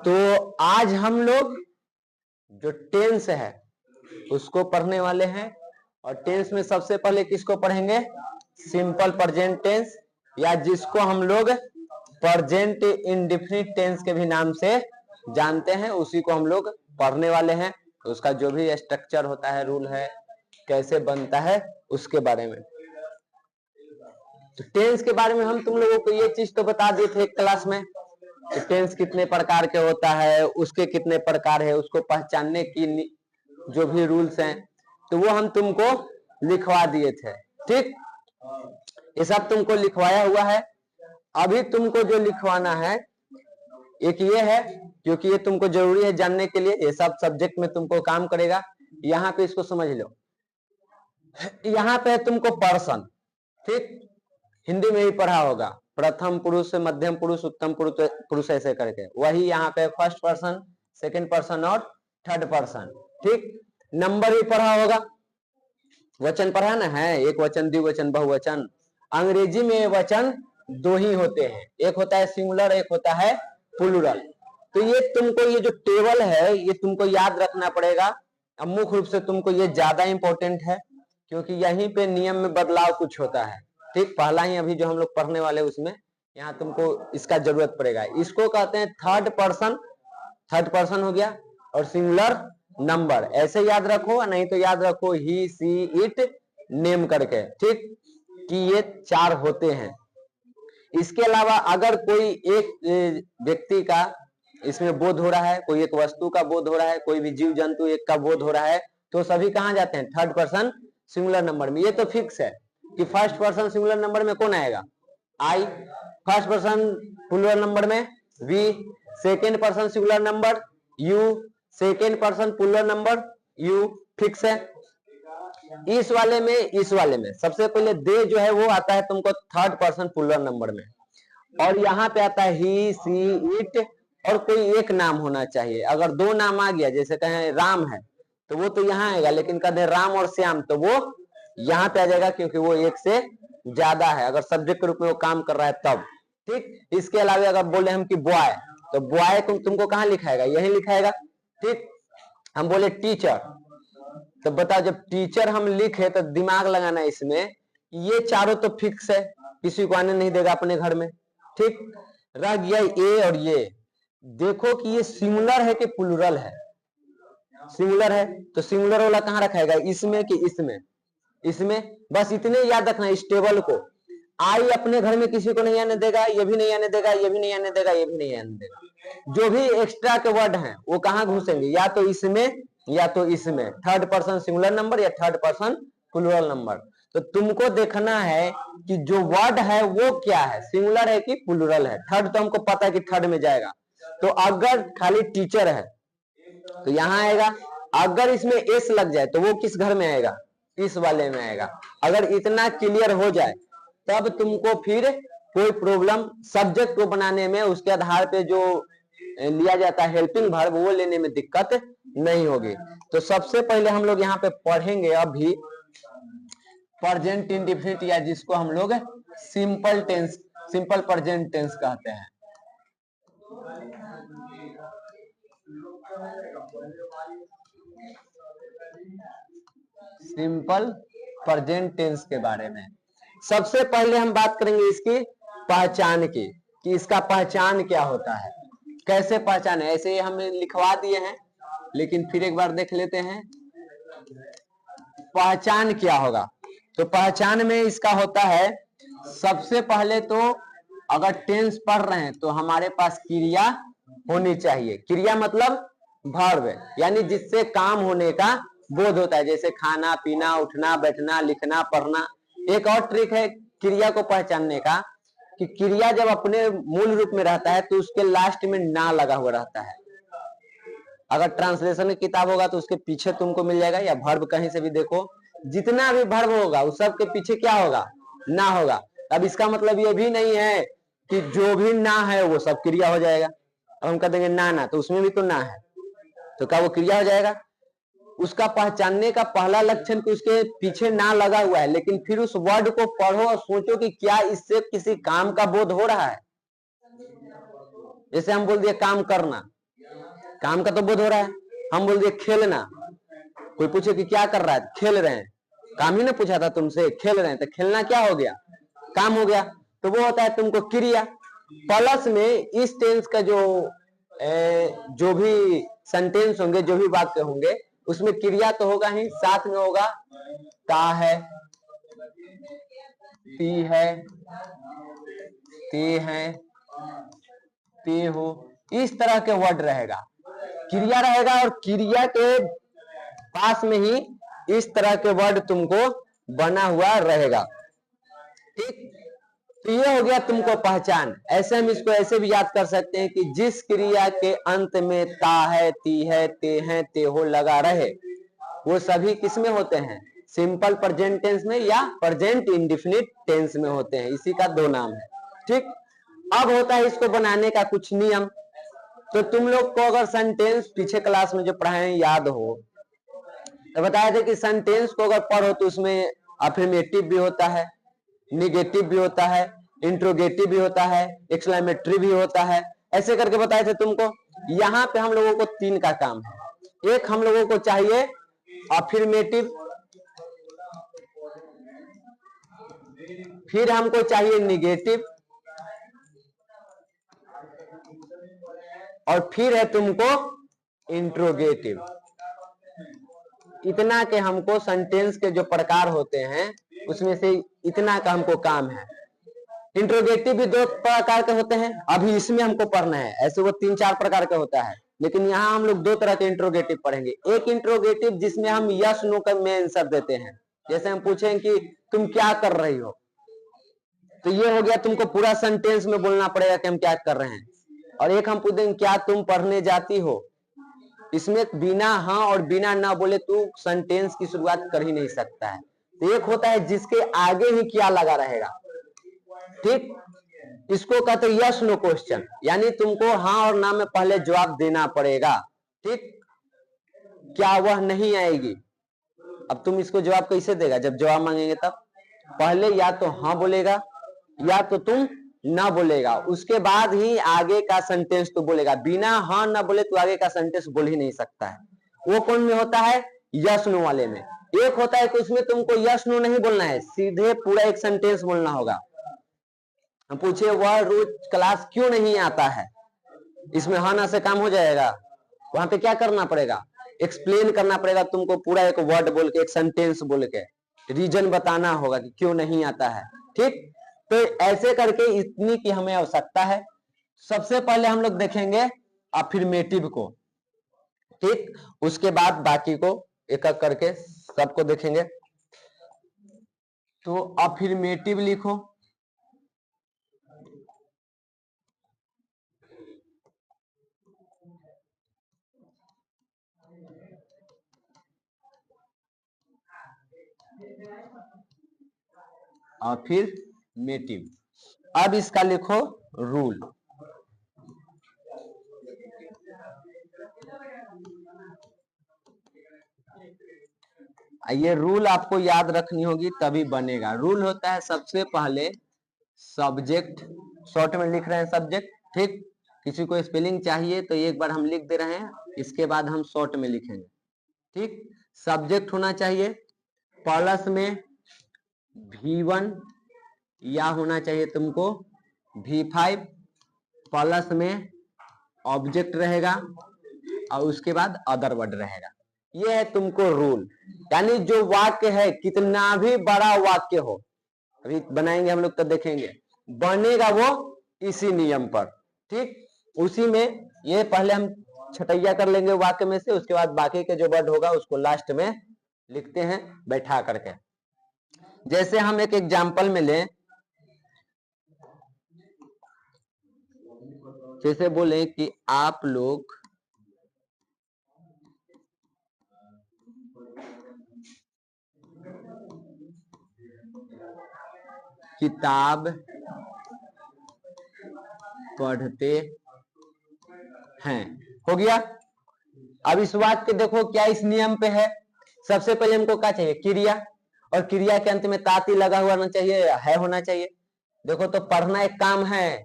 तो आज हम लोग जो टेंस है उसको पढ़ने वाले हैं, और टेंस में सबसे पहले किसको पढ़ेंगे? सिंपल प्रेजेंट टेंस, या जिसको हम लोग प्रेजेंट इंडेफिनिट टेंस के भी नाम से जानते हैं, उसी को हम लोग पढ़ने वाले हैं। उसका जो भी स्ट्रक्चर होता है, रूल है, कैसे बनता है, उसके बारे में। तो टेंस के बारे में हम तुम लोगों को ये चीज तो बता दिए थे क्लास में कि टेंस कितने प्रकार के होता है, उसके कितने प्रकार है, उसको पहचानने की जो भी रूल्स हैं, तो वो हम तुमको लिखवा दिए थे। ठीक, ये सब तुमको लिखवाया हुआ है। अभी तुमको जो लिखवाना है एक ये है, क्योंकि ये तुमको जरूरी है जानने के लिए, ये सब सब्जेक्ट में तुमको काम करेगा। यहाँ पे इसको समझ लो, यहाँ पे तुमको पर्सन, ठीक, हिंदी में ही पढ़ा होगा, प्रथम पुरुष, मध्यम पुरुष, उत्तम पुरुष ऐसे करके, वही यहाँ पे फर्स्ट पर्सन, सेकंड पर्सन और थर्ड पर्सन। ठीक, नंबर भी पढ़ा होगा, वचन पढ़ा ना है, एक वचन, द्विवचन, बहुवचन। अंग्रेजी में वचन दो ही होते हैं, एक होता है सिंगुलर, एक होता है प्लूरल। तो ये तुमको, ये जो टेबल है ये तुमको याद रखना पड़ेगा। अब मुख्य रूप से तुमको ये ज्यादा इंपॉर्टेंट है, क्योंकि यहीं पे नियम में बदलाव कुछ होता है। ठीक, पहला ही अभी जो हम लोग पढ़ने वाले उसमें यहाँ तुमको इसका जरूरत पड़ेगा। इसको कहते हैं थर्ड पर्सन, थर्ड पर्सन हो गया, और सिंगुलर नंबर, ऐसे याद रखो, नहीं तो याद रखो ही, सी, इट, नेम करके। ठीक, कि ये चार होते हैं। इसके अलावा अगर कोई एक व्यक्ति का इसमें बोध हो रहा है, कोई एक वस्तु का बोध हो रहा है, कोई भी जीव जंतु एक का बोध हो रहा है, तो सभी कहाँ जाते हैं? थर्ड पर्सन सिंगुलर नंबर में। ये तो फिक्स है कि फर्स्ट पर्सन सिंगुलर नंबर में कौन आएगा? I. First person plural number में we. Second person singular number you. Second person plural number you. Fix है। इस वाले में सबसे पहले दे जो है वो आता है तुमको थर्ड पर्सन प्लूरल नंबर में, और यहाँ पे आता है ही, सी, इट, और कोई एक नाम होना चाहिए। अगर दो नाम आ गया, जैसे कहें राम है, तो वो तो यहाँ आएगा, लेकिन कहते हैं राम और श्याम, तो वो यहाँ पे आ जाएगा, क्योंकि वो एक से ज्यादा है, अगर सब्जेक्ट के रूप में वो काम कर रहा है तब। ठीक, इसके अलावा अगर बोले हम कि बॉय, तो बॉय को तुमको कहाँ लिखाएगा? यही लिखाएगा। ठीक, हम बोले टीचर, तो बताओ, जब टीचर हम लिखे तो दिमाग लगाना इसमें, ये चारों तो फिक्स है, किसी को आने नहीं देगा अपने घर में। ठीक, रह गया ए और ये। देखो कि ये सिंगुलर है कि प्लूरल है। सिंगुलर है तो सिंगुलर वाला कहाँ रखाएगा? इसमें कि इसमें? इसमें। बस इतने याद रखना इस टेबल को। आई अपने घर में किसी को नहीं आने देगा, ये भी नहीं आने देगा, ये भी नहीं आने देगा, ये भी नहीं आने देगा। जो भी एक्स्ट्रा के वर्ड हैं वो कहाँ घुसेंगे? या तो इसमें या तो इसमें। थर्ड पर्सन सिंगुलर नंबर या थर्ड पर्सन प्लूरल नंबर। तो तुमको देखना है कि जो वर्ड है वो क्या है, सिंगुलर है कि प्लूरल है। थर्ड तो हमको पता है कि थर्ड में जाएगा। तो अगर खाली टीचर है तो यहाँ आएगा। अगर इसमें एस लग जाए तो वो किस घर में आएगा? इस वाले में आएगा। अगर इतना क्लियर हो जाए तब तुमको फिर कोई प्रॉब्लम सब्जेक्ट को बनाने में, उसके आधार पे जो लिया जाता है हेल्पिंग वर्ब, वो लेने में दिक्कत नहीं होगी। तो सबसे पहले हम लोग यहाँ पे पढ़ेंगे अभी प्रेजेंट इंडेफिनिट, या जिसको हम लोग simple tense, simple present tense कहते हैं। सिंपल प्रेजेंट टेंस के बारे में सबसे पहले हम बात करेंगे इसकी पहचान की, कि इसका पहचान क्या होता है, कैसे पहचान है। ऐसे हम लिखवा दिए हैं, लेकिन फिर एक बार देख लेते हैं पहचान क्या होगा। तो पहचान में इसका होता है, सबसे पहले तो अगर टेंस पढ़ रहे हैं तो हमारे पास क्रिया होनी चाहिए। क्रिया मतलब वर्ब, यानी जिससे काम होने का बोध होता है, जैसे खाना, पीना, उठना, बैठना, लिखना, पढ़ना। एक और ट्रिक है क्रिया को पहचानने का, कि क्रिया जब अपने मूल रूप में रहता है तो उसके लास्ट में ना लगा हुआ रहता है। अगर ट्रांसलेशन की किताब होगा तो उसके पीछे तुमको मिल जाएगा, या वर्ब कहीं से भी देखो, जितना भी वर्ब होगा उस सब के पीछे क्या होगा? ना होगा। अब इसका मतलब ये भी नहीं है कि जो भी ना है वो सब क्रिया हो जाएगा। अब हम कह देंगे ना ना, तो उसमें भी तो ना है, तो क्या वो क्रिया हो जाएगा? उसका पहचानने का पहला लक्षण कि उसके पीछे ना लगा हुआ है, लेकिन फिर उस वर्ड को पढ़ो और सोचो कि क्या इससे किसी काम का बोध हो रहा है। जैसे हम बोल दिए काम करना, काम का तो बोध हो रहा है। हम बोल दिए खेलना, कोई पूछे कि क्या कर रहा है, खेल रहे हैं, काम ही ने पूछा था तुमसे, खेल रहे हैं, तो खेलना क्या हो गया, काम हो गया। तो वो होता है तुमको क्रिया। प्लस में इस टेंस का जो भी सेंटेंस होंगे, जो भी वाक्य होंगे, उसमें क्रिया तो होगा ही, साथ में होगा ता है, ती है, ते है, ते हो, इस तरह के वर्ड रहेगा, क्रिया रहेगा। और क्रिया के पास में ही इस तरह के वर्ड तुमको बना हुआ रहेगा। ठीक, तो ये हो गया तुमको पहचान। ऐसे हम इसको ऐसे भी याद कर सकते हैं कि जिस क्रिया के अंत में ता है, ती है, ते हैं, ते हो लगा रहे, वो सभी किसमें होते हैं, सिंपल प्रेजेंट टेंस में या प्रेजेंट इंडेफिनिट टेंस में होते हैं। इसी का दो नाम है। ठीक, अब होता है इसको बनाने का कुछ नियम। तो तुम लोग को अगर सेंटेंस पीछे क्लास में जो पढ़ाए याद हो, तो बताया था कि सेंटेंस को अगर पढ़ो तो उसमें अफर्मेटिव भी होता है, निगेटिव भी होता है, इंट्रोगेटिव भी होता है, एक्सक्लेमेटरी भी होता है, ऐसे करके बताए थे तुमको। यहाँ पे हम लोगों को तीन का काम है। एक हम लोगों को चाहिए अफर्मेटिव, फिर हमको चाहिए निगेटिव, और फिर है तुमको इंट्रोगेटिव। इतना के हमको सेंटेंस के जो प्रकार होते हैं उसमें से इतना का हमको काम है। इंट्रोगेटिव भी दो प्रकार के होते हैं, अभी इसमें हमको पढ़ना है। ऐसे वो 3-4 प्रकार का होता है, लेकिन यहाँ हम लोग दो तरह के इंट्रोगेटिव पढ़ेंगे। एक इंट्रोगेटिव जिसमें हम यस नो का में आंसर देते हैं। जैसे हम पूछें कि तुम क्या कर रही हो, तो ये हो गया तुमको पूरा सेंटेंस में बोलना पड़ेगा कि हम क्या कर रहे हैं। और एक हम पूछेंगे क्या तुम पढ़ने जाती हो, इसमें बिना हाँ और बिना ना बोले तू सेंटेंस की शुरुआत कर ही नहीं सकता है। तो एक होता है जिसके आगे ही क्या लगा रहेगा। ठीक, इसको कहते हैं यस नो क्वेश्चन, यानी तुमको हाँ और ना में पहले जवाब देना पड़ेगा। ठीक, क्या वह नहीं आएगी, अब तुम इसको जवाब कैसे देगा, जब जवाब मांगेंगे तब पहले या तो हाँ बोलेगा या तो तुम ना बोलेगा, उसके बाद ही आगे का सेंटेंस तो बोलेगा। बिना हाँ ना बोले तो आगे का सेंटेंस बोल ही नहीं सकता है। वो कौन में होता है, यस नो वाले में। एक होता है कि उसमें तुमको यस नो नहीं बोलना है, सीधे पूरा एक सेंटेंस बोलना होगा। हम पूछे वह रोज क्लास क्यों नहीं आता है, इसमें हाँ ना से काम हो जाएगा। वहां पे क्या करना पड़ेगा, एक्सप्लेन करना पड़ेगा तुमको, पूरा एक वर्ड बोल के, एक सेंटेंस बोल के रीजन बताना होगा कि क्यों नहीं आता है। ठीक, तो ऐसे करके इतनी की हमें आवश्यकता है। सबसे पहले हम लोग देखेंगे अफर्मेटिव को। ठीक, उसके बाद बाकी को एक एक करके सबको देखेंगे। तो अफर्मेटिव लिखो, अफर्मेटिव। अब इसका लिखो रूल। ये रूल आपको याद रखनी होगी तभी बनेगा। रूल होता है सबसे पहले सब्जेक्ट, शॉर्ट में लिख रहे हैं सब्जेक्ट। ठीक, किसी को स्पेलिंग चाहिए तो एक बार हम लिख दे रहे हैं, इसके बाद हम शॉर्ट में लिखेंगे। ठीक, सब्जेक्ट होना चाहिए, प्लस में V1 या होना चाहिए तुमको V5, प्लस में ऑब्जेक्ट रहेगा और उसके बाद अदर वर्ड रहेगा। ये है तुमको रूल। यानी जो वाक्य है कितना भी बड़ा वाक्य हो, अभी बनाएंगे हम लोग तो देखेंगे, बनेगा वो इसी नियम पर। ठीक, उसी में ये पहले हम छटैया कर लेंगे वाक्य में से, उसके बाद बाकी के जो वर्ड होगा उसको लास्ट में लिखते हैं बैठा करके। जैसे हम एक एग्जाम्पल में लें, जैसे बोले कि आप लोग किताब पढ़ते हैं, हो गया। अब इस वाक्य देखो क्या इस नियम पे है। सबसे पहले हमको क्या चाहिए, क्रिया, और क्रिया के अंत में ताती लगा हुआ होना चाहिए, है होना चाहिए। देखो तो पढ़ना एक काम है,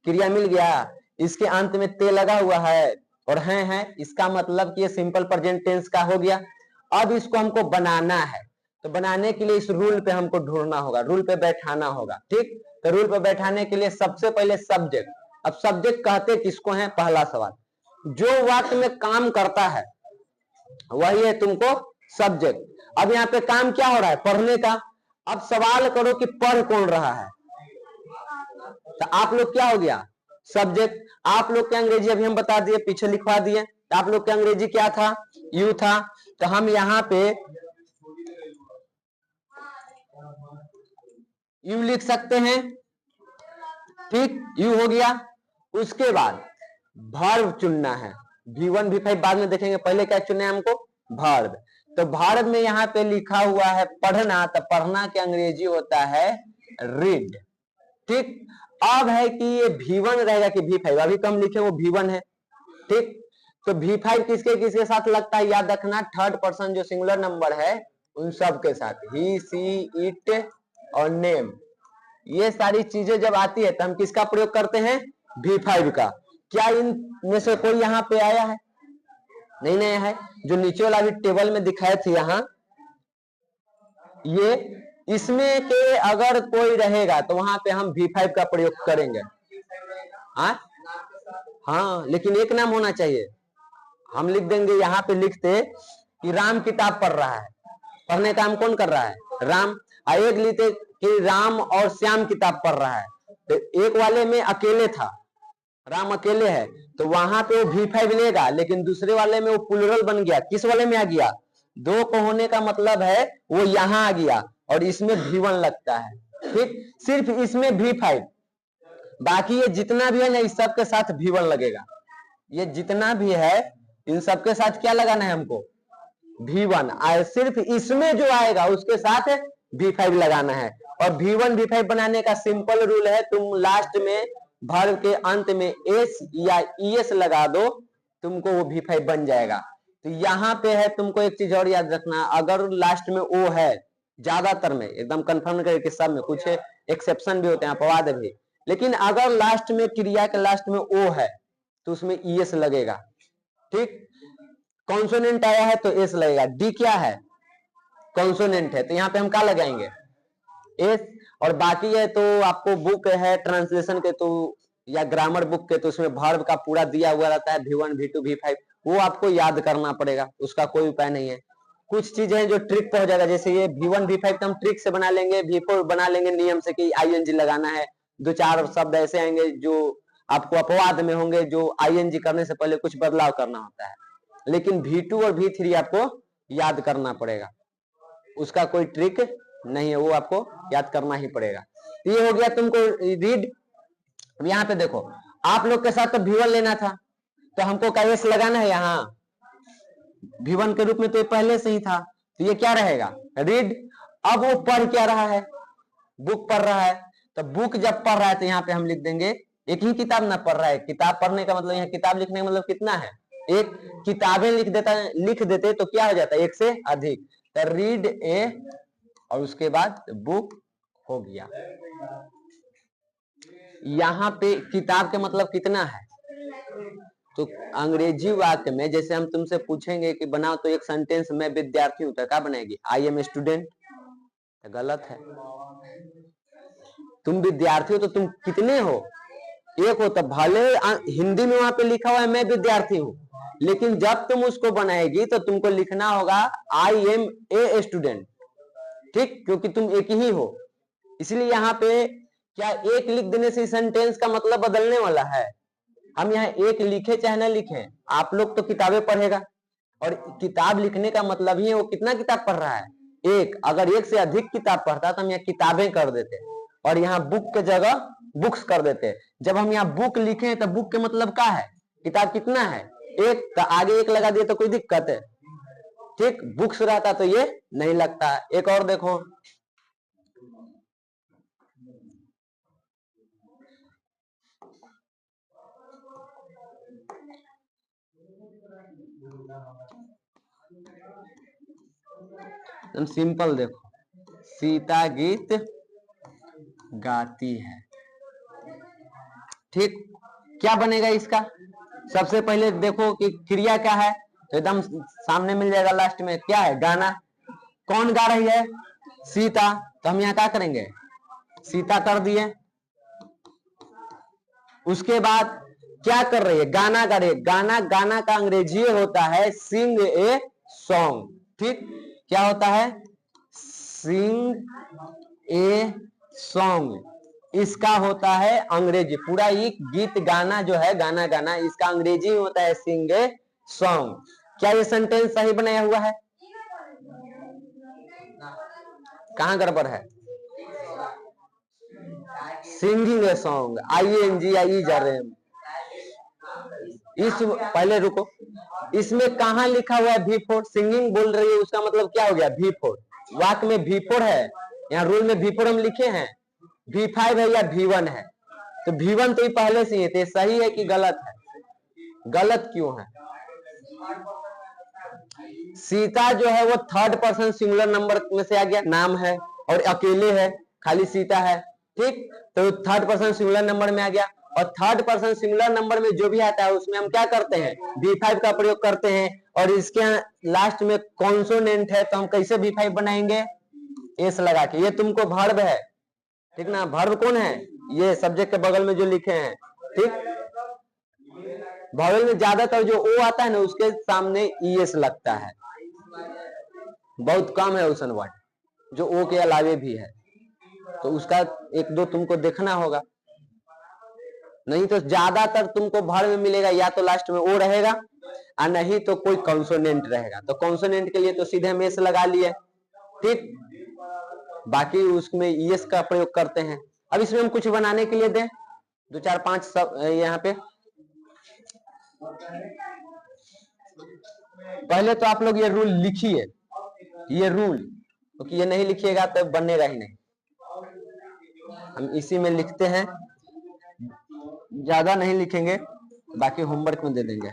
क्रिया मिल गया। इसके अंत में ते लगा हुआ है और है, इसका मतलब कि ये सिंपल प्रेजेंट टेंस का हो गया। अब इसको हमको बनाना है, तो बनाने के लिए इस रूल पे हमको ढूंढना होगा, रूल पे बैठाना होगा। ठीक, तो रूल पे बैठाने के लिए सबसे पहले सब्जेक्ट। अब सब्जेक्ट कहते किसको है? पहला सवाल, जो वाक्य में काम करता है वही है तुमको सब्जेक्ट। अब यहाँ पे काम क्या हो रहा है? पढ़ने का। अब सवाल करो कि पढ़ कौन रहा है, तो आप लोग क्या हो गया? सब्जेक्ट। आप लोग के अंग्रेजी अभी हम बता दिए, पीछे लिखवा दिए। तो आप लोग के अंग्रेजी क्या था? यू था। तो हम यहाँ पे यू लिख सकते हैं। ठीक, यू हो गया। उसके बाद वर्ब चुनना है। V1 V5 बाद में देखेंगे, पहले क्या चुनना है हमको? वर्ब। तो वर्ब में यहाँ पे लिखा हुआ है पढ़ना, तो पढ़ना के अंग्रेजी होता है रीड। ठीक, अब है कि ये V1 रहेगा कि V5? अभी कम लिखे वो V1 है। ठीक, तो V5 किसके किसके साथ लगता है? याद रखना, थर्ड पर्सन जो सिंगुलर नंबर है उन सब के साथ, ही सी इट और नेम, ये सारी चीजें जब आती है तो हम किसका प्रयोग करते हैं? V5 का। क्या इन में से कोई यहाँ पे आया है? नहीं आया है। जो नीचे वाला भी टेबल में दिखाए थे यहाँ, ये इसमें के अगर कोई रहेगा तो वहां पे हम V5 का प्रयोग करेंगे। हाँ, लेकिन एक नाम होना चाहिए। हम लिख देंगे, यहाँ पे लिखते कि राम किताब पढ़ रहा है। पढ़ने का काम कौन कर रहा है? राम। एक लिखते कि राम और श्याम किताब पढ़ रहा है। तो एक वाले में अकेले था, राम अकेले है, तो वहां पे वो V5 लेगा, लेकिन दूसरे वाले में वो प्लूरल बन गया। किस वाले में आ गया? दो को होने का मतलब है वो यहाँ आ गया और इसमें V1 लगता है। ठीक, सिर्फ इसमें V5, बाकी ये जितना भी है ना, इस सब के साथ V1 लगेगा। ये जितना भी है इन सब के साथ क्या लगाना है हमको? V1। सिर्फ इसमें जो आएगा उसके साथ V5 लगाना है। और V1 V5 बनाने का सिंपल रूल है, तुम लास्ट में वर्ब के अंत में एस या ईएस लगा दो, तुमको वो V5 बन जाएगा। तो यहाँ पे है, तुमको एक चीज और याद रखना, अगर लास्ट में ओ है, ज्यादातर में एकदम कंफर्म करके सब में, कुछ एक्सेप्शन भी होते हैं, अपवाद भी, लेकिन अगर लास्ट में क्रिया के लास्ट में ओ है तो उसमें ईएस लगेगा। ठीक, कॉन्सोनेंट आया है तो एस लगेगा। डी क्या है? कॉन्सोनेंट है, तो यहाँ पे हम क्या लगाएंगे? एस। और बाकी है तो आपको बुक है ट्रांसलेशन के तो या ग्रामर बुक के, तो उसमें वर्ब का पूरा दिया हुआ रहता है, V1 V2 V5, वो आपको याद करना पड़ेगा, उसका कोई उपाय नहीं है। कुछ चीजें जो ट्रिक पे हो जाएगा, जैसे ये V1 V5 तो हम ट्रिक से बना लेंगे, V4 बना लेंगे नियम से कि ING लगाना है। दो चार शब्द ऐसे आएंगे जो आपको अपवाद में होंगे, जो ING करने से पहले कुछ बदलाव करना होता है, लेकिन V2 और V3 आपको याद करना पड़ेगा, उसका कोई ट्रिक नहीं है, वो आपको याद करना ही पड़ेगा। ये हो गया तुमको रीड। यहाँ पे देखो, आप लोग के साथ तो V1 लेना था, तो हमको का एस लगाना है यहाँ V1 के रूप में, तो ये पहले से ही था, तो ये क्या रहेगा? रीड। अब वो पढ़ क्या रहा है? बुक पढ़ रहा है। तो बुक जब पढ़ रहा है तो यहाँ पे हम लिख देंगे, एक ही किताब ना पढ़ रहा है। किताब पढ़ने का मतलब, यहाँ किताब लिखने का मतलब कितना है? एक। किताबें लिख देते तो क्या हो जाता है? एक से अधिक। तो रीड ए और उसके बाद बुक हो गया। यहाँ पे किताब के मतलब कितना है? तो अंग्रेजी वाक्य में जैसे हम तुमसे पूछेंगे कि बनाओ तो एक सेंटेंस, मैं विद्यार्थी हूं, तो क्या बनाएगी? I am student. तो गलत है। तुम विद्यार्थी हो तो तुम कितने हो? एक हो। तो भले हिंदी में वहां पे लिखा हुआ है मैं विद्यार्थी हूं, लेकिन जब तुम उसको बनाएगी तो तुमको लिखना होगा आई एम ए स्टूडेंट। ठीक, क्योंकि तुम एक ही हो, इसलिए यहाँ पे क्या एक लिख देने से सेंटेंस का मतलब बदलने वाला है? हम यहाँ एक लिखे चाहे ना लिखे, आप लोग तो किताबें पढ़ेगा, और किताब लिखने का मतलब ही है वो कितना किताब पढ़ रहा है? एक। अगर एक से अधिक किताब पढ़ता तो हम यहाँ किताबें कर देते, और यहाँ बुक के जगह बुक्स कर देते। जब हम यहाँ बुक लिखे तो बुक के मतलब क्या है? किताब कितना है? एक। तो आगे एक लगा दिए तो कोई दिक्कत है? ठीक, बुक्स रहता तो ये नहीं लगता। एक और देखो, सिंपल देखो, सीता गीत गाती है। ठीक, क्या बनेगा इसका? सबसे पहले देखो कि क्रिया क्या है, तो एकदम सामने मिल जाएगा लास्ट में, क्या है? गाना। कौन गा रही है? सीता। तो हम यहाँ क्या करेंगे? सीता कर दिए। उसके बाद क्या कर रही है? गाना गा रही है। गाना, गाना का अंग्रेजी होता है सिंग ए सॉन्ग। ठीक, क्या होता है? सिंग ए सॉन्ग। इसका होता है अंग्रेजी। पूरा ये गीत गाना जो है, गाना गाना, इसका अंग्रेजी होता है सिंग ए सॉन्ग। क्या ये सेंटेंस सही बनाया हुआ है? कहां गड़बड़ है? सिंगिंग ए सॉन्ग, ING जा रहे हैं। इस पहले रुको, इसमें कहां लिखा हुआ है V4? सिंगिंग बोल रही है, उसका मतलब क्या हो गया? V4। वाक्य में V4 है, यहाँ रूल में V4 हम लिखे हैं। V5 है या V1 है? तो V1 तो ये पहले से ही है, सही है कि गलत है? गलत क्यों है? सीता जो है वो थर्ड पर्सन सिंगुलर नंबर में से आ गया, नाम है और अकेले है, खाली सीता है। ठीक, तो थर्ड पर्सन सिंगुलर नंबर में आ गया। और थर्ड पर्सन सिंगुलर नंबर में जो भी आता है उसमें हम क्या करते हैं? V5 का प्रयोग करते हैं। और इसके लास्ट में कॉन्सोनेंट है, तो हम कैसे V5 बनाएंगे? एस लगा के। ये तुमको वर्ब है, ठीक ना? वर्ब कौन है? ये सब्जेक्ट के बगल में जो लिखे हैं। ठीक, वॉवेल में ज्यादातर जो ओ आता है ना, उसके सामने ES लगता है। बहुत कम है उसन वर्ड जो ओ के अलावे भी है, तो उसका एक दो तुमको देखना होगा। नहीं तो ज्यादातर तुमको भर में मिलेगा, या तो लास्ट में ओ रहेगा और नहीं तो कोई कॉन्सोनेंट रहेगा। तो कॉन्सोनेंट के लिए तो सीधे हम एस लगा लिए। ठीक, बाकी उसमें ES का प्रयोग करते हैं। अब इसमें हम कुछ बनाने के लिए दें, 2 4 5 सब यहाँ पे। पहले तो आप लोग ये रूल लिखिए, ये रूल, क्योंकि ये नहीं लिखिएगा तो बनेगा ही नहीं। हम इसी में लिखते हैं, ज्यादा नहीं लिखेंगे, बाकी होमवर्क में दे देंगे।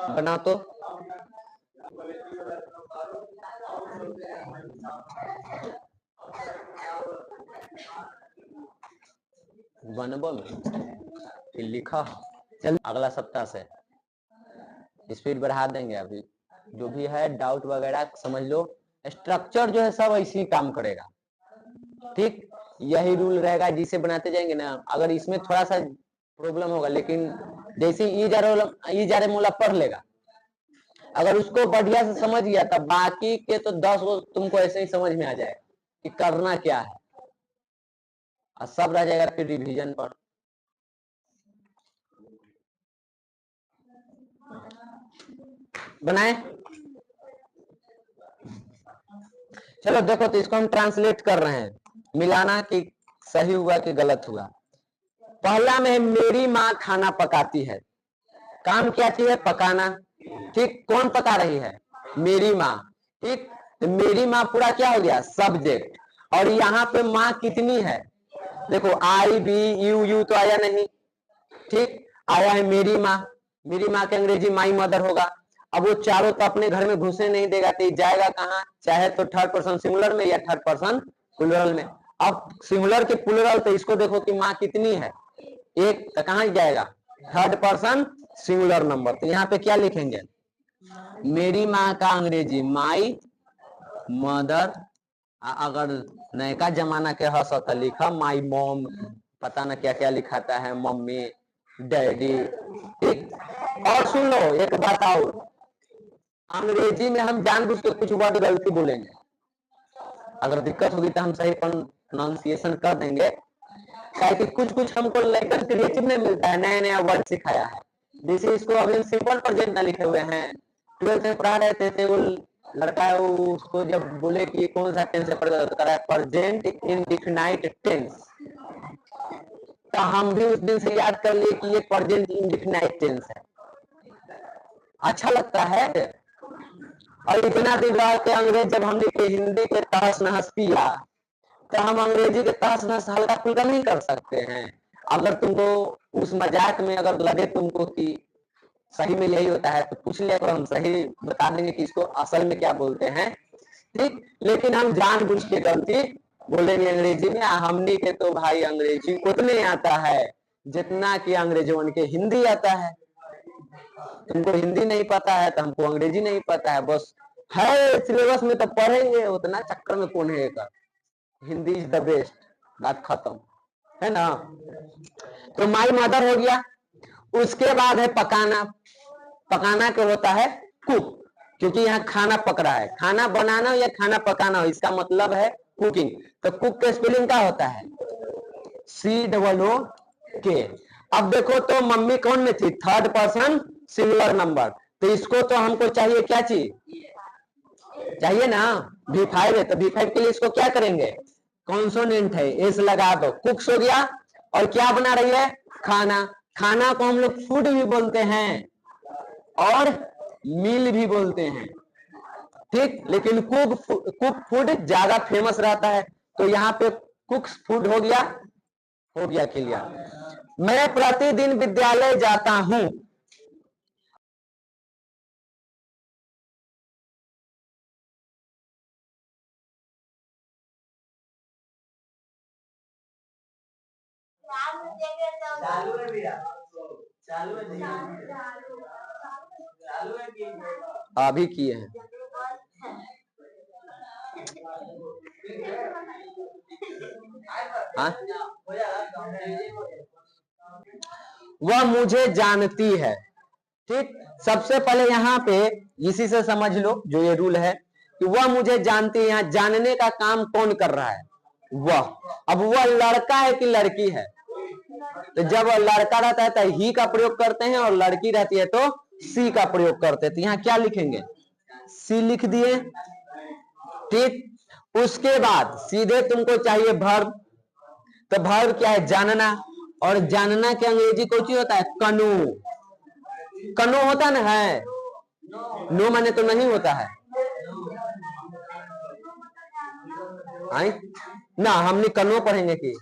बना तो बनबो में लिखा। चल अगला सप्ताह से स्पीड बढ़ा देंगे। अभी जो भी है डाउट वगैरह समझ लो, स्ट्रक्चर जो है सब ऐसे ही काम करेगा। ठीक, यही रूल रहेगा, जिसे बनाते जाएंगे ना। अगर इसमें थोड़ा सा प्रॉब्लम होगा, लेकिन जैसे ई जा रहे मोला पढ़ लेगा, अगर उसको बढ़िया से समझ गया तब बाकी के तो 10 वो तुमको ऐसे ही समझ में आ जाएगा कि करना क्या है, और सब रह जाएगा फिर रिवीजन पर। बनाए। चलो देखो, तो इसको हम ट्रांसलेट कर रहे हैं, मिलाना कि सही हुआ कि गलत हुआ। पहला में मेरी माँ खाना पकाती है। काम क्या चीज है? पकाना। ठीक, कौन पका रही है? मेरी माँ। ठीक, तो मेरी माँ पूरा क्या हो गया? सब्जेक्ट। और यहाँ पे माँ कितनी है? देखो I B U U तो आया नहीं। ठीक, आया है मेरी माँ। मेरी माँ के अंग्रेजी माई मदर होगा। अब वो चारों तो अपने घर में घुसने नहीं देगा, तो जाएगा कहाँ? चाहे तो थर्ड पर्सन सिंगुलर में या थर्ड पर्सन प्लूरल में। अब सिंगुलर के प्लूरल, तो इसको देखो कि माँ कितनी है? एक, तो कहाँ जाएगा? Third person singular number. तो यहाँ पे क्या लिखेंगे, मेरी माँ का अंग्रेजी माई मदर, अगर नयका जमाना के हस तो लिखा माई मॉम, पता ना क्या क्या लिखाता है, मम्मी डैडी। ठीक, और सुन लो एक बात और, अंग्रेजी में हम जानबूझ के कुछ वर्ड गलती बोलेंगे, अगर दिक्कत होगी तो हम सही प्रोनाउंसिएशन कर देंगे, ताकि कुछ कुछ हमको लेकर क्रिएटिव में मिलता है, नया नया वर्ड सिखाया है। जैसे इसको अभी सिंपल प्रेजेंट ना लिखे हुए हैं, 12th में पढ़ा रहे थे, वो लड़का है उसको जब बोले कि कौन सा टेंस है, प्रेजेंट इंडेफिनाइट टेंस, तो हम भी उस दिन से याद कर लिए कि ये प्रेजेंट इंडेफिनाइट टेंस है। अच्छा लगता है। और इतना दिन रह के अंग्रेज जब हमने हिंदी के तहस नहस किया, तो हम अंग्रेजी के तहस नहस हल्का फुल्का नहीं कर सकते हैं। अगर तुमको उस मजाक में अगर लगे तुमको कि सही में यही होता है, तो पूछ लिया करो, हम सही बता देंगे कि इसको असल में क्या बोलते हैं। ठीक, लेकिन हम जानबूझ के गलती बोलेंगे अंग्रेजी में। हमने के तो भाई अंग्रेजी उतने आता है जितना कि अंग्रेजों के हिंदी आता है। तुमको हिंदी नहीं पता है तो हमको अंग्रेजी नहीं पता है, बस है सिलेबस में तो पढ़ेंगे, उतना चक्कर में कौन है का, हिंदी इज द बेस्ट, बात खत्म है ना। तो माई मदर हो गया। उसके बाद है पकाना। पकाना क्या होता है, कुक, क्योंकि यहाँ खाना पक रहा है, खाना बनाना या खाना पकाना, इसका मतलब है कुकिंग। तो कुक का स्पेलिंग क्या होता है, COOK। अब देखो तो मम्मी कौन में थी, थर्ड पर्सन सिंगुलर नंबर, तो इसको तो हमको चाहिए क्या चीज चाहिए ना, V5 है, तो V5 के लिए इसको क्या करेंगे, कॉन्सोनेंट है, एस लगा दो, कुक्स हो गया। और क्या बना रही है, खाना। खाना को हम लोग फूड भी बोलते हैं और मील भी बोलते हैं। ठीक, लेकिन कुक फूड ज्यादा फेमस रहता है, तो यहाँ पे कुक्स फूड हो गया क्लियर। मैं प्रतिदिन विद्यालय जाता हूं। अभी किए हैं। हाँ? वह मुझे जानती है। ठीक, सबसे पहले यहाँ पे इसी से समझ लो जो ये रूल है कि वह मुझे जानती है। यहाँ जानने का काम कौन कर रहा है, वह। अब वह लड़का है कि लड़की है, तो जब लड़का रहता है तो ही का प्रयोग करते हैं, और लड़की रहती है तो सी का प्रयोग करते हैं। तो यहाँ क्या लिखेंगे, सी लिख दिए। ठीक, उसके बाद सीधे तुमको चाहिए वर्ब। तो वर्ब क्या है, जानना, और जानना के अंग्रेजी कौन सी होता है, कनो। कनो होता ना है, नो माने तो नहीं होता है। आई ना, हमने कनो पढ़ेंगे कि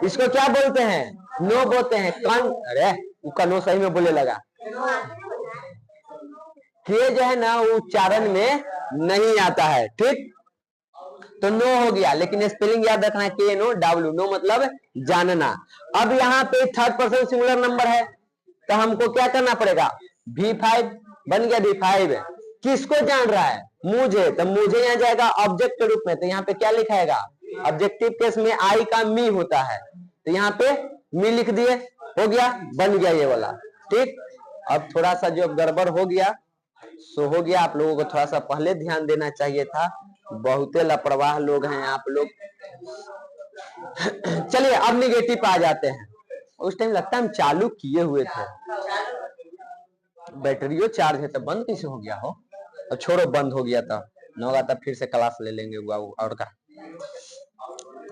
इसको क्या बोलते हैं, नो बोलते हैं, कन। अरे वो कनो सही में बोले लगा, के जो है ना वो उच्चारण में नहीं आता है। ठीक, तो नो हो गया, लेकिन स्पेलिंग याद रखना है, के नो डब्ल्यू, नो मतलब जानना। अब यहाँ पे थर्ड पर्सन सिंगुलर नंबर है, तो हमको क्या करना पड़ेगा, V5 बन गया। V5 किसको जान रहा है, मुझे, तो मुझे यहाँ जाएगा ऑब्जेक्ट के रूप में, तो यहाँ पे क्या लिखाएगा, ऑब्जेक्टिव केस में आई का मी होता है, तो यहाँ पे मी लिख दिए, हो गया, बन गया ये वाला। ठीक, अब थोड़ा सा जो गड़बड़ हो गया सो हो गया, आप लोगों को थोड़ा सा पहले ध्यान देना चाहिए था, बहुते लापरवाह लोग हैं आप लोग। चलिए अब निगेटिव आ जाते हैं। उस टाइम लगता है हम चालू किए हुए थे, बैटरियो चार्ज है, तो बंद कैसे हो गया हो। और छोड़ो, बंद हो गया था, न होगा तब फिर से क्लास ले लेंगे। और का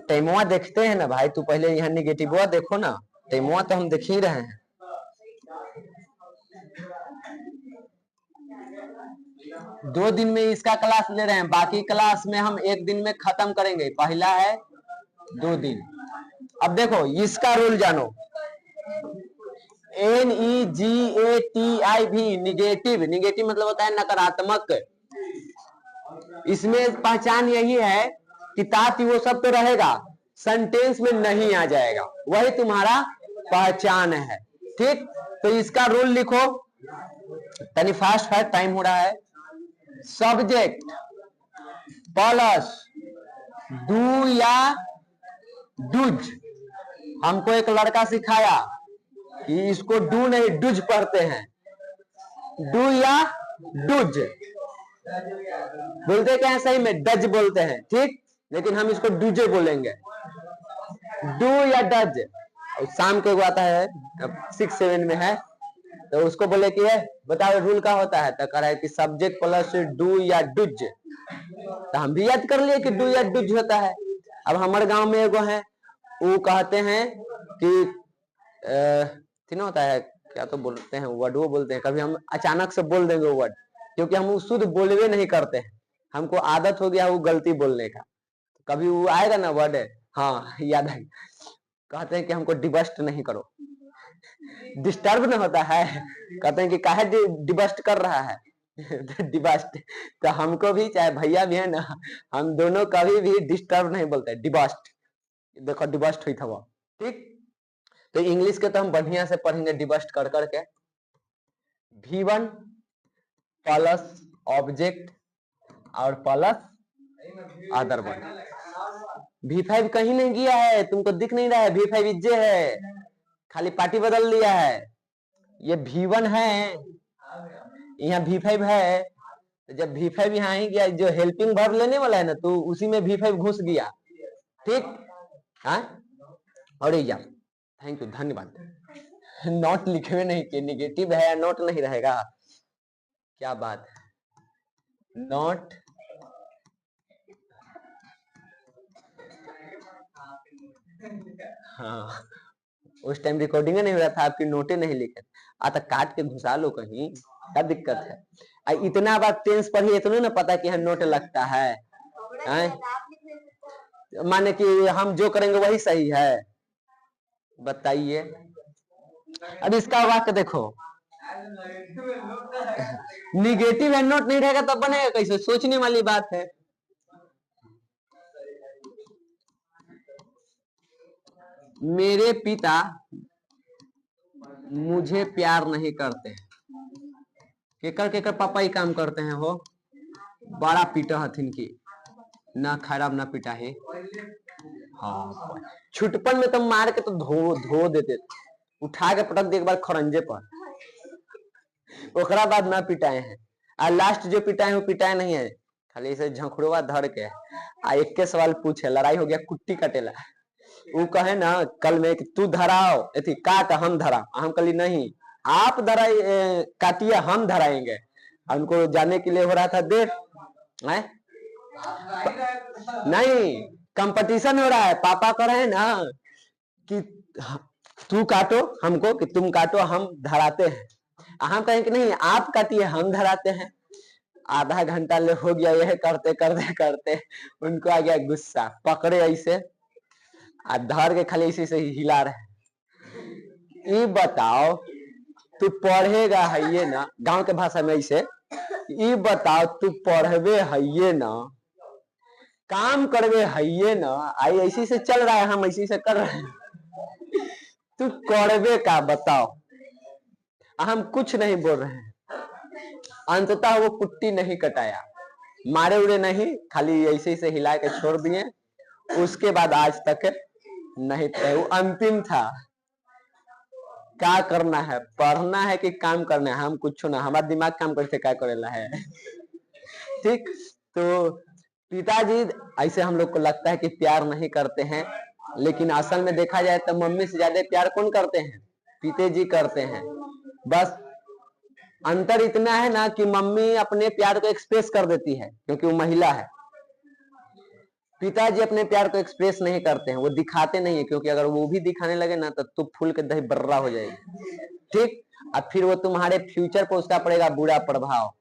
टाइमवा देखते हैं ना भाई, तू पहले यहाँ निगेटिव देखो ना, टाइमवा तो हम देख ही रहे हैं। दो दिन में इसका क्लास ले रहे हैं, बाकी क्लास में हम एक दिन में खत्म करेंगे, पहला है 2 दिन। अब देखो इसका रूल जानो, NEGATIV, निगेटिव। निगेटिव मतलब होता है नकारात्मक। इसमें पहचान यही है कि ताकि वो सब तो रहेगा, सेंटेंस में नहीं आ जाएगा, वही तुम्हारा पहचान है। ठीक, तो इसका रूल लिखो, तनी फास्ट फास्ट टाइम हो रहा है। सब्जेक्ट प्लस डू या डूज। हमको एक लड़का सिखाया कि इसको डू नहीं डूज पढ़ते हैं, डू या डूज बोलते क्या है, सही में डज बोलते हैं, ठीक, लेकिन हम इसको डूजे बोलेंगे, डू या डज। शाम को आता है 6-7 में है, तो उसको बोले कि है बताओ रूल का होता है, तो कह रहा है कि सब्जेक्ट प्लस डू या डूज। तो हम भी याद कर लिए कि डू या डूज होता है। अब हमारे गांव में एगो है, वो कहते हैं कि तीनों होता है, क्या तो बोलते हैं वर्ड, वो बोलते हैं, कभी हम अचानक से बोल देंगे वर्ड, क्योंकि हम शुद्ध बोलवे नहीं करते हैं, हमको आदत हो गया वो गलती बोलने का। कभी वो आएगा ना वर्ड, हाँ याद है, कहते हैं कि हमको डिबस्ट नहीं करो, डिस्टर्ब न होता है, कहते हैं कि काहे डिबस्ट कर रहा है डिबस्ट। तो हमको भी, चाहे भैया भी है ना, हम दोनों कभी भी डिस्टर्ब नहीं बोलते, डिबस्ट, देखो डिबस्ट हुई था वो, ठीक। तो इंग्लिश के तो हम बढ़िया से पढ़ेंगे डिबस्ट कर करके। V1 प्लस ऑब्जेक्ट और प्लस अदर वर्ड। V5 कहीं नहीं गया है, तुमको दिख नहीं रहा है, V5 इज्जे है, खाली पार्टी बदल लिया है। ये V1 है, यहाँ V5 है, तो जब V5 यहाँ ही गया, जो हेल्पिंग वर्ब लेने वाला है ना, तो उसी में V5 घुस गया, ठीक। हाँ, और ये थैंक यू, धन्यवाद। नोट लिखे हुए नहीं कि निगेटिव है, नोट नहीं रहेगा, क्या बात है, नोट हाँ, उस टाइम रिकॉर्डिंग नहीं हो रहा था, आपकी नोटे नहीं लिखे, आता काट के घुसा लो कहीं, क्या दिक्कत है। इतना बात टेंस पढ़ी, इतना ना पता कि नोट लगता है, माने कि हम जो करेंगे वही सही है, बताइए। अब इसका वाक्य देखो, निगेटिव है, नोट नहीं रहेगा तब बनेगा कैसे, सोचने वाली बात है। मेरे पिता मुझे प्यार नहीं करते, केकर पापा ही काम करते हैं, हो बड़ा पीटा हथिन की ना खराब ना पिटा है। हाँ, छुटपन में तो मार के तो धो देते, उठा के पटक दे एक बार खरंजे पर, ओकरा बाद ना पिटाए हैं। और लास्ट जो पिटाए वो पिटाए नहीं है, खाली इसे झंखड़ुआ धर के आ एक के सवाल पूछे, लड़ाई हो गया कुट्टी कटेला, वो कहे ना कल में कि तू धराओ, एथी काट हम धरा, हम कली नहीं आप धराई काटिए हम धराएंगे। उनको जाने के लिए हो रहा था देर, नहीं कंपटीशन हो रहा है, पापा कह रहे हैं ना कि तू काटो हमको, कि तुम काटो हम धराते हैं, हम कहें कि नहीं आप काटिए हम धराते हैं। आधा घंटा ले हो गया यह करते करते करते, उनको आ गया गुस्सा, पकड़े ऐसे धर के खाली इसी से हिला रहे। ये बताओ तू पढ़ेगा है ये ना, गांव के भाषा में ऐसे, ये बताओ तू पढ़वे है ये ना, काम करवे है ये ना, आई ऐसी से चल रहा है, हम ऐसी से कर रहे हैं, तू करवे का बताओ। हम कुछ नहीं बोल रहे हैं, अंततः वो कुट्टी नहीं कटाया, मारे उड़े नहीं, खाली ऐसे से हिला के छोड़ दिए। उसके बाद आज तक नहीं थे, वो अंतिम था। क्या करना है, पढ़ना है कि काम करना है, हम कुछ ना, हमारा दिमाग काम करते क्या करेला है ठीक। तो पिताजी ऐसे हम लोग को लगता है कि प्यार नहीं करते हैं, लेकिन असल में देखा जाए तो मम्मी से ज्यादा प्यार कौन करते हैं, पिताजी करते हैं। बस अंतर इतना है ना कि मम्मी अपने प्यार को एक्सप्रेस कर देती है क्योंकि वो महिला है, पिताजी अपने प्यार को एक्सप्रेस नहीं करते हैं, वो दिखाते नहीं है, क्योंकि अगर वो भी दिखाने लगे ना तो तू फूल के दही बर्रा हो जाएगी, ठीक। अब फिर वो तुम्हारे फ्यूचर पर उसका पड़ेगा बुरा प्रभाव।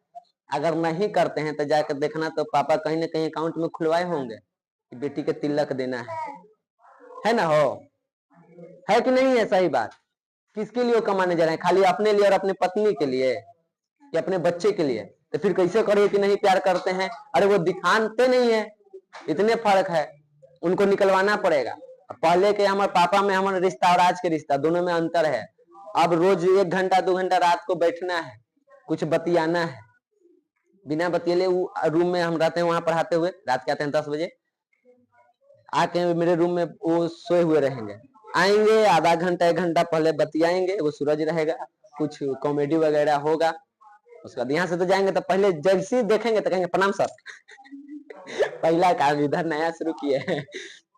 अगर नहीं करते हैं तो जाकर देखना, तो पापा कहीं ना कहीं अकाउंट में खुलवाए होंगे कि बेटी के तिलक देना है ना, हो है कि नहीं है, सही बात। किसके लिए कमाने जा रहे हैं, खाली अपने लिए और अपने पत्नी के लिए कि अपने बच्चे के लिए, तो फिर कैसे करें कि नहीं प्यार करते हैं। अरे वो दिखाते नहीं है, इतने फर्क है, उनको निकलवाना पड़ेगा। पहले के हमारे पापा में हमारा रिश्ता और आज के रिश्ता दोनों में अंतर है। अब रोज 1 घंटा 2 घंटा रात को बैठना है, कुछ बतियाना है। बिना बतियले रूम में हम रहते हैं, वहां पढ़ाते हुए रात के आते हैं 10 बजे, आके मेरे रूम में वो सोए हुए रहेंगे। आएंगे आधा घंटा 1 घंटा पहले बतियाएंगे, वो सूरज रहेगा, कुछ कॉमेडी वगैरह होगा। उसके बाद यहाँ से तो जाएंगे तो पहले जैसे देखेंगे तो कहेंगे प्रणाम सर। पहला काम इधर नया शुरू किए हैं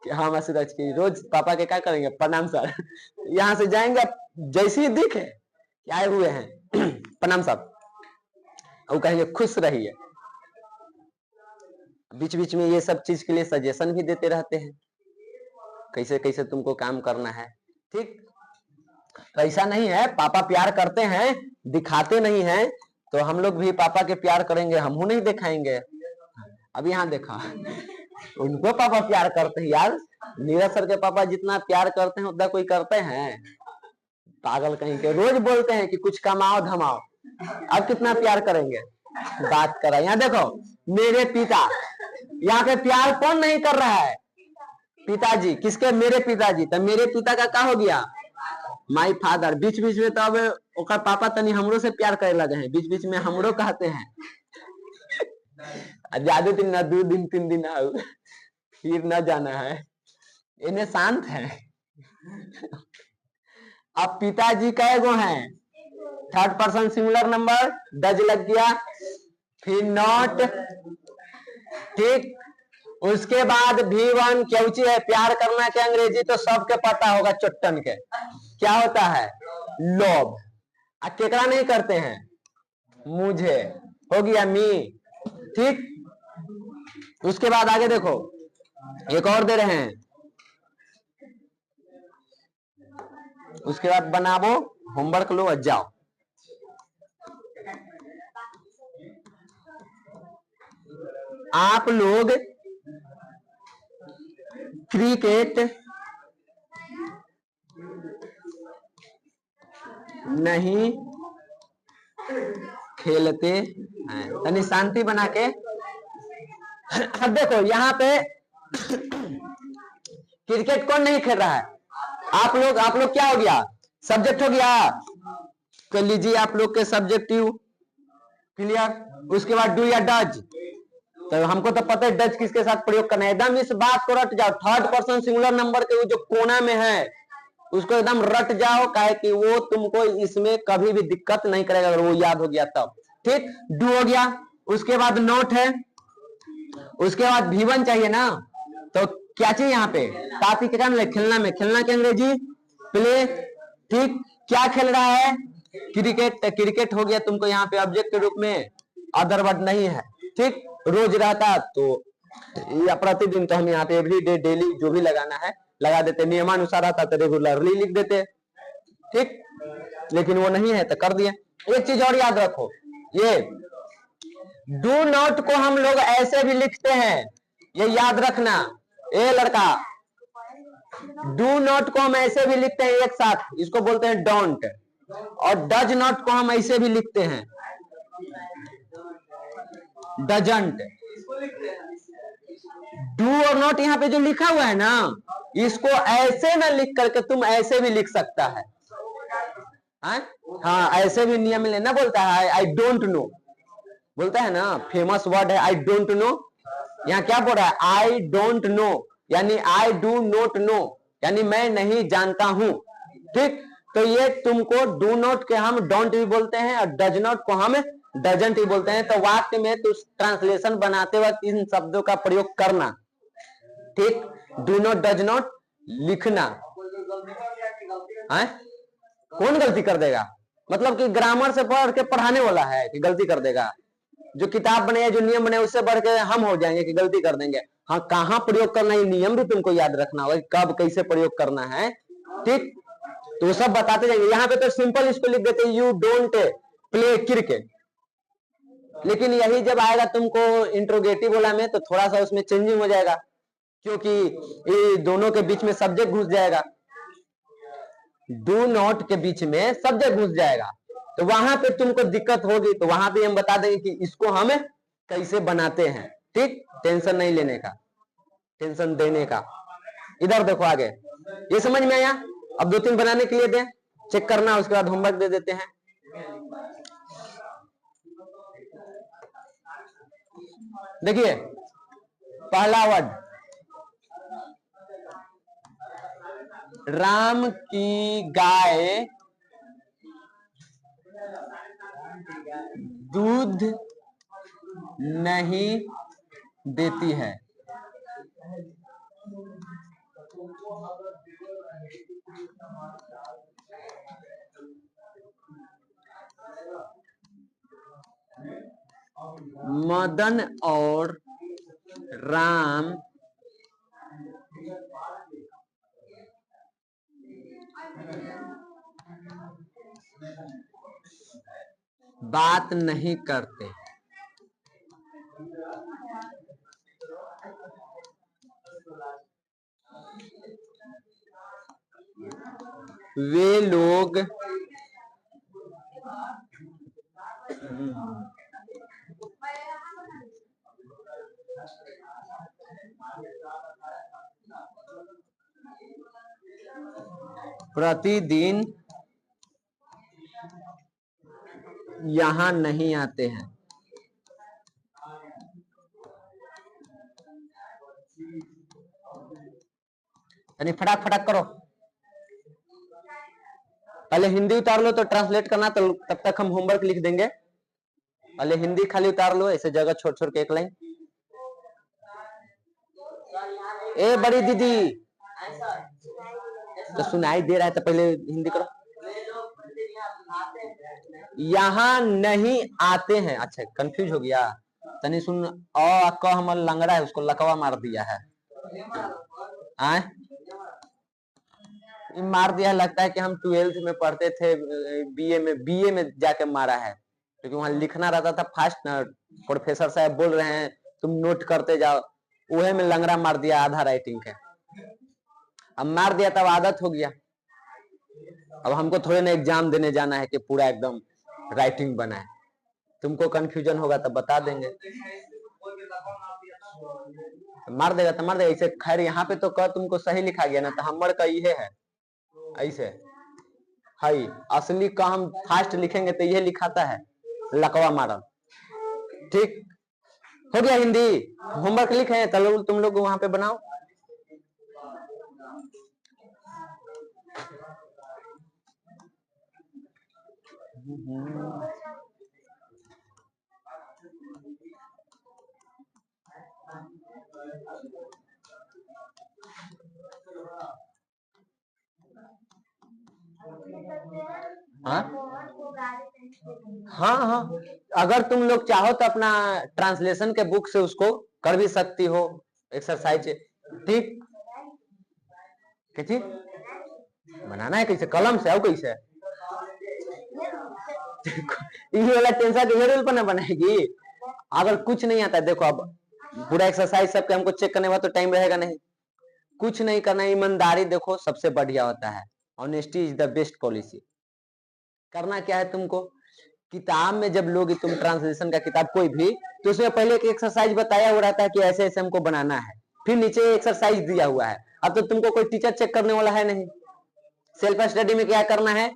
कि हाँ सूरज की रोज पापा के क्या करेंगे, प्रणाम सर। यहाँ से जाएंगे, जैसे ही दिखे आए हुए हैं प्रणाम साहब, वो कहेंगे खुश रहिए। बीच बीच में ये सब चीज के लिए सजेशन भी देते रहते हैं, कैसे कैसे तुमको काम करना है। ठीक, ऐसा नहीं है, पापा प्यार करते हैं, दिखाते नहीं है, तो हम लोग भी पापा के प्यार करेंगे, हम नहीं दिखाएंगे। अब यहाँ देखा, उनको पापा प्यार करते हैं यार, नीरज सर के पापा जितना प्यार करते हैं उतना कोई करते हैं? पागल कहीं के, रोज बोलते हैं कि कुछ कमाओ धमाओ, अब कितना प्यार करेंगे? बात करा। यहाँ देखो मेरे पिता, यहाँ पे प्यार कौन नहीं कर रहा है? पिताजी। किसके? मेरे पिताजी। तो मेरे पिता का क्या हो गया? My father. बीच बीच में तो अब ओकर पापा तनी हमरो से प्यार करे लगे हैं, बीच बीच में हमरो कहते हैं ज्यादा दिन ना 2 दिन 3 दिन आओ, फिर न जाना है, इन्हें शांत है। अब पिताजी कै गो हैं? 3rd person singular number, does लग गया, फिर नॉट। ठीक, उसके बाद V1 क्योंची है? प्यार करना के अंग्रेजी तो सबके पता होगा, चुट्टन के क्या होता है? लोभ। केकरा नहीं करते हैं? मुझे, हो गया मी। ठीक, उसके बाद आगे देखो, एक और दे रहे हैं, उसके बाद बनावो, होमवर्क लो और जाओ। आप लोग क्रिकेट नहीं खेलते हैं, यानी शांति बना के। अब देखो यहाँ पे क्रिकेट कौन नहीं खेल रहा है? आप लोग क्या हो गया? सब्जेक्ट हो गया। कर लीजिए आप लोग के सब्जेक्टिव, क्लियर। उसके बाद डू या डज, तो हमको तो पता है डज किसके साथ प्रयोग करना है। एकदम इस बात को रट जाओ, 3rd पर्सन सिंगुलर नंबर के वो जो कोना में है उसको एकदम रट जाओ, काहे कि वो तुमको इसमें कभी भी दिक्कत नहीं करेगा अगर वो याद हो गया तब। ठीक, डू हो गया। उसके बाद नोट है, उसके बाद V1 चाहिए ना, तो क्या चाहिए यहाँ पे? काफी क्या मिले? खेलना में, खेलना के अंग्रेजी प्ले। ठीक, क्या खेल रहा है? क्रिकेट। क्रिकेट हो गया तुमको यहाँ पे ऑब्जेक्ट के रूप में, अदर वर्ड नहीं है। ठीक, रोज रहता तो या प्रतिदिन तो हम यहाँ पे एवरी डे, डेली जो भी लगाना है लगा देते, नियमानुसार आता तो रेगुलरली लिख देते। ठीक, लेकिन वो नहीं है तो कर दिए। एक चीज और याद रखो, ये डू नॉट को हम लोग ऐसे भी लिखते हैं, ये याद रखना। ए लड़का, डू नॉट को हम ऐसे भी लिखते हैं एक साथ, इसको बोलते हैं डोंट। और डज नॉट को हम ऐसे भी लिखते हैं, डजंट। डू और नॉट यहाँ पे जो लिखा हुआ है ना, इसको ऐसे ना लिख करके तुम ऐसे भी लिख सकता है। हाँ, ऐसे भी नियम में लेना। बोलता है आई डोंट नो, बोलता है ना, फेमस वर्ड है आई डोंट नो। यहाँ क्या बोल रहा है? आई डोंट नो, यानी आई डू नॉट नो, यानी मैं नहीं जानता हूं। ठीक, तो ये तुमको डू नॉट के हम डोंट भी बोलते हैं और डज नॉट को हम डजंट ही बोलते हैं। तो वाक्य में तो ट्रांसलेशन बनाते वक्त इन शब्दों का प्रयोग करना। ठीक, डू नॉट, डज नॉट लिखना है। कौन गलती कर देगा? मतलब कि ग्रामर से पढ़ के पढ़ाने वाला है कि गलती कर देगा? जो किताब बने, जो नियम बने, उससे बढ़ के हम हो जाएंगे कि गलती कर देंगे? हाँ, कहाँ प्रयोग करना है नियम भी तुमको याद रखना होगा, कब कैसे प्रयोग करना है। ठीक, तो सब बताते जाएंगे। यहाँ पे तो सिंपल इसको लिख देते यू डोंट प्ले क्रिकेट, लेकिन यही जब आएगा तुमको इंट्रोगेटिव वाला में तो थोड़ा सा उसमें चेंजिंग हो जाएगा, क्योंकि ये दोनों के बीच में सब्जेक्ट घुस जाएगा। डू नॉट के बीच में सब्जेक्ट घुस जाएगा, तो वहां पे तुमको दिक्कत होगी। तो वहां पे हम बता देंगे कि इसको हम कैसे बनाते हैं। ठीक, टेंशन नहीं लेने का, टेंशन देने का। इधर देखो आगे, ये समझ में आया? अब 2-3 बनाने के लिए दें। चेक करना, उसके बाद होमवर्क दे देते हैं। देखिए पहला वर्ड, राम की गाय दूध नहीं देती है। मदन और राम बात नहीं करते। वे लोग प्रतिदिन यहाँ नहीं आते हैं। यानी फटाक फटाक करो, पहले हिंदी उतार लो तो ट्रांसलेट करना, तो तब तक हम होमवर्क लिख देंगे। पहले हिंदी खाली उतार लो, ऐसे जगह छोड़ छोड़ के एक लाइन। ए बड़ी दीदी, तो सुनाई दे रहा है तो पहले हिंदी करो। यहाँ नहीं आते हैं। अच्छा कंफ्यूज हो गया, तनी सुन। क हमर लंगड़ा है, उसको लकवा मार दिया है। आए मार दिया, लगता है कि हम 12th में पढ़ते थे, बीए में जाके मारा है, क्योंकि वहां लिखना रहता था फास्ट ना, प्रोफेसर साहब बोल रहे हैं तुम नोट करते जाओ, वही में लंगड़ा मार दिया आधा राइटिंग के। अब मार दिया तब आदत हो गया। अब हमको थोड़े ना एग्जाम देने जाना है कि पूरा एकदम राइटिंग बना है। तुमको कंफ्यूजन होगा तब बता देंगे। मार देगा तो मार देगा ऐसे। खैर यहाँ पे तो तुमको सही लिखा गया ना, तो हमर का ये है ऐसे हाई असली का हम फास्ट लिखेंगे तो ये लिखाता है लकवा मारल। ठीक हो गया। हिंदी होमवर्क लिखे तो तुम लोग वहां पे बनाओ। हाँ हाँ, अगर तुम लोग चाहो तो अपना ट्रांसलेशन के बुक से उसको कर भी सकती हो एक्सरसाइज। ठीक ठीक बनाना है कैसे, कलम से आओ कैसे ये वाला टेंशन के पर ना बनाएगी। अगर कुछ नहीं आता, देखो अब पूरा एक्सरसाइज सबके हमको चेक करने में तो टाइम रहेगा नहीं, कुछ नहीं करना। ईमानदारी देखो सबसे बढ़िया होता है, honesty is the best policy. करना क्या है तुमको, किताब में जब लोगे तुम ट्रांसलेशन का किताब कोई भी, तो उसमें पहले एक एक्सरसाइज बताया हुआ रहता है कि ऐसे ऐसे हमको बनाना है, फिर नीचे एक्सरसाइज दिया हुआ है। अब तो तुमको कोई टीचर चेक करने वाला है नहीं। सेल्फ स्टडी में क्या करना है,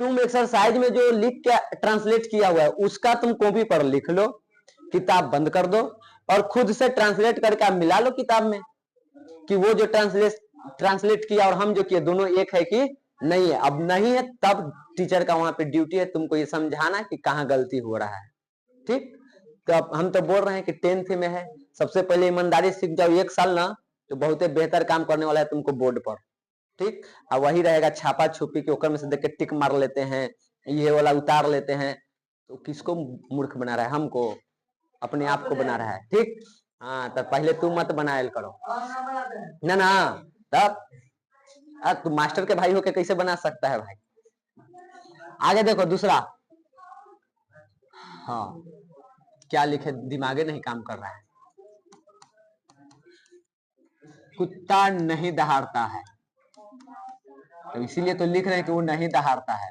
तुम एक्सरसाइज में जो लिख के ट्रांसलेट किया हुआ है उसका तुम कॉपी पर लिख लो, किताब बंद कर दो और खुद से ट्रांसलेट करके आप मिला लो किताब में कि वो जो ट्रांसलेट किया और हम जो किए दोनों एक है कि नहीं है। अब नहीं है तब टीचर का वहां पे ड्यूटी है तुमको ये समझाना कि कहाँ गलती हो रहा है। ठीक, तो अब हम तो बोल रहे हैं कि 10th में है, सबसे पहले ईमानदारी सीख जाओ। 1 साल ना तो बहुत बेहतर काम करने वाला है तुमको बोर्ड पर। ठीक, अब वही रहेगा छापा छुपी के ओकर में से देख के टिक मार लेते हैं, ये वाला उतार लेते हैं, तो किसको मूर्ख बना रहा है, हमको, अपने आप को बना रहा है। ठीक, हाँ तो पहले तू मत बनायल करो ना ना, तब तू मास्टर के भाई होके कैसे बना सकता है भाई। आगे देखो दूसरा, हाँ क्या लिखे दिमागे नहीं काम कर रहा है। कुत्ता नहीं दहाड़ता है, तो इसीलिए तो लिख रहे हैं कि वो नहीं दहाड़ता है।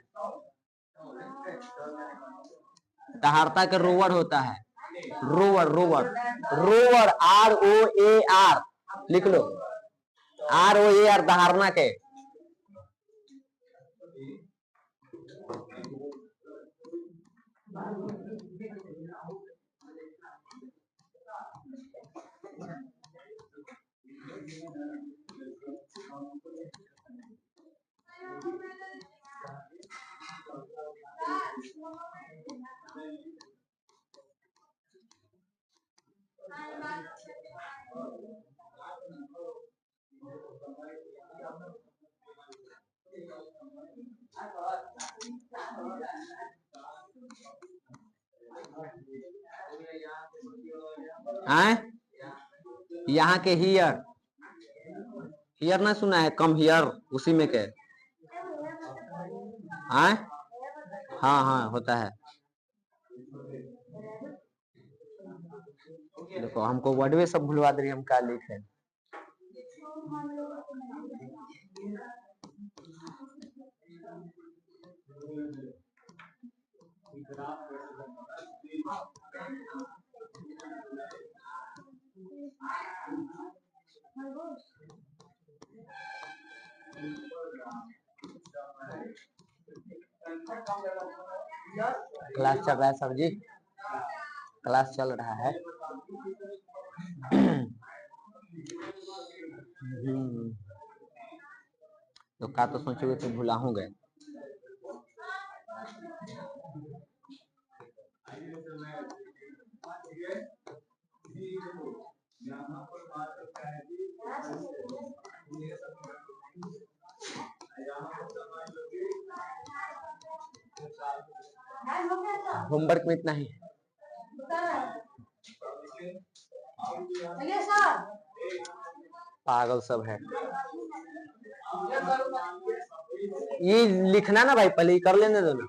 दहाड़ता का रोवर होता है, रोवर रोवर रोवर, ROAR लिख लो, ROAR दहाड़ना के। यहाँ के हियर हियर ना सुना है, कम हियर, उसी में के हाँ हाँ होता है। देखो हमको वर्ड में सब भुलवा दे रही, हम क्या लिखे। क्लास चल रहा है सर जी, क्लास चल रहा है। तो का तो सोचोगे तो भुला हूँ गए। होमवर्क में इतना ही पागल सब है। ये लिखना ना भाई, पहले कर लेने दो ना।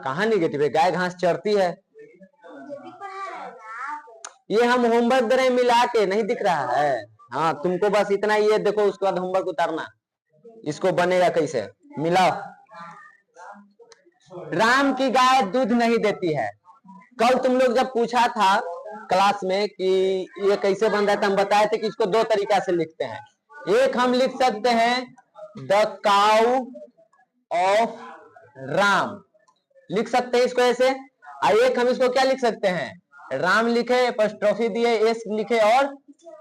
कहाँ निगेटिव है, गाय घास चढ़ती है। ये हम होमवर्क दे रहे हैं मिला के, नहीं दिख रहा है। हाँ तुमको बस इतना ये देखो, उसके बाद होमवर्क उतारना। इसको बनेगा कैसे, मिलाओ। राम की गाय दूध नहीं देती है। कल तुम लोग जब पूछा था क्लास में कि ये कैसे बन रहा है, तो हम बताए थे कि इसको दो तरीका से लिखते हैं। एक हम लिख सकते हैं द काउ ऑफ राम, लिख सकते हैं इसको ऐसे। और एक हम इसको क्या लिख सकते हैं, राम लिखे, एपॉस्ट्रोफी दिए, एस लिखे और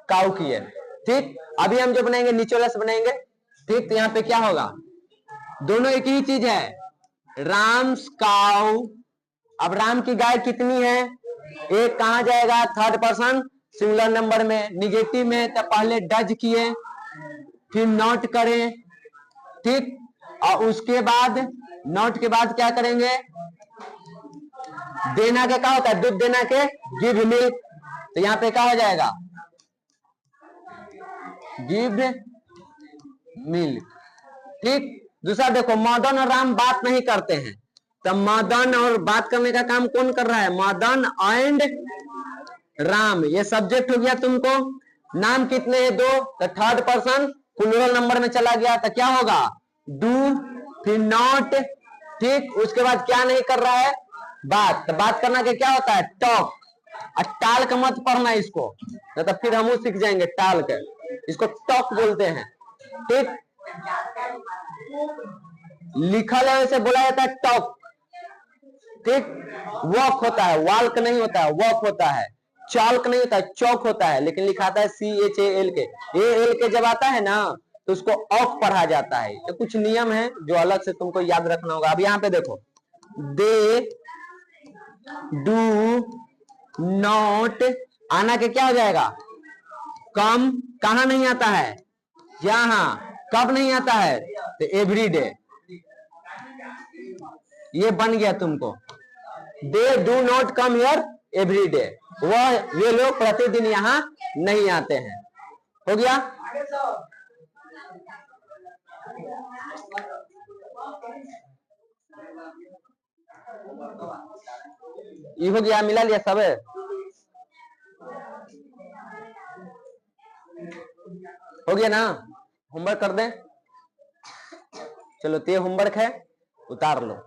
काउ किए। ठीक, अभी हम जो बनाएंगे नीचे वाला से बनाएंगे। ठीक, तो यहाँ पे क्या होगा, दोनों एक ही चीज है, राम्स काउ। अब राम की गाय कितनी है, एक कहा जाएगा थर्ड पर्सन सिंगुलर नंबर में, निगेटिव में तो पहले डज किए, फिर नॉट करें। ठीक, और उसके बाद नॉट के बाद क्या करेंगे, देना के क्या होता है, दूध देना के गिव मिल्क। तो यहाँ पे क्या हो जाएगा, गिव मिल्क। ठीक, दूसरा देखो, मदन और राम बात नहीं करते हैं, तो मदन और बात करने का काम कौन कर रहा है, मदन एंड राम। ये सब्जेक्ट हो गया तुमको। नाम कितने हैं, दो, तो थर्ड पर्सन प्लूरल नंबर में चला गया, तो क्या होगा, डू, फिर नॉट। ठीक, उसके बाद क्या नहीं कर रहा है, बात। तो बात करना के क्या होता है, टॉक। टाल का मत पढ़ना इसको, तो फिर हम सीख जाएंगे टाल के, इसको टॉक बोलते हैं। ठीक, लिखल है वैसे बोला जाता है टॉक। ठीक, वॉक होता है, वॉल्क नहीं होता है, वॉक होता है। चालक नहीं होता है, चौक होता है, लेकिन लिखाता है CHAL के। AL के जब आता है ना तो उसको ऑफ पढ़ा जाता है। तो कुछ नियम है जो अलग से तुमको याद रखना होगा। अब यहाँ पे देखो, दे डू नॉट, आना के क्या हो जाएगा, कम। कहा नहीं आता है, यहाँ। कब नहीं आता है, तो एवरी डे। ये बन गया तुमको, they do not come here every day. वह वे लोग प्रतिदिन यहाँ नहीं आते हैं। हो गया, ये हो गया, मिला लिया सब। हो गया ना, होमवर्क कर दें। चलो, तो ये होमवर्क है, उतार लो।